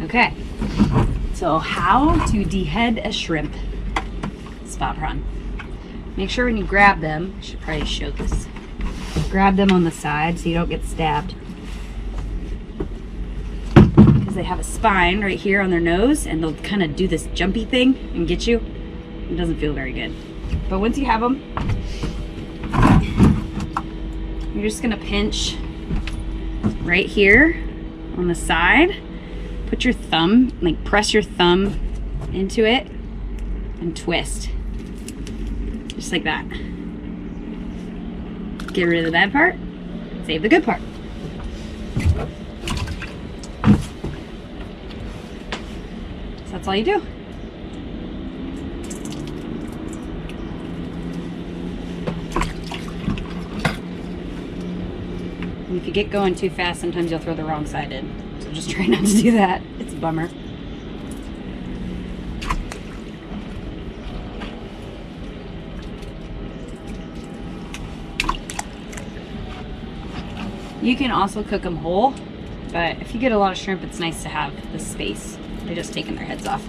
Okay, so how to dehead a shrimp spot prawn. Make sure when you grab them, I should probably show this. Grab them on the side so you don't get stabbed. Because they have a spine right here on their nose and they'll kind of do this jumpy thing and get you. It doesn't feel very good. But once you have them, you're just gonna pinch right here on the side. Put your thumb, like press your thumb into it and twist. Just like that. Get rid of the bad part, save the good part. So that's all you do. And if you get going too fast, sometimes you'll throw the wrong side in. So just try not to do that. It's a bummer. You can also cook them whole, but if you get a lot of shrimp, it's nice to have the space. They're just taking their heads off.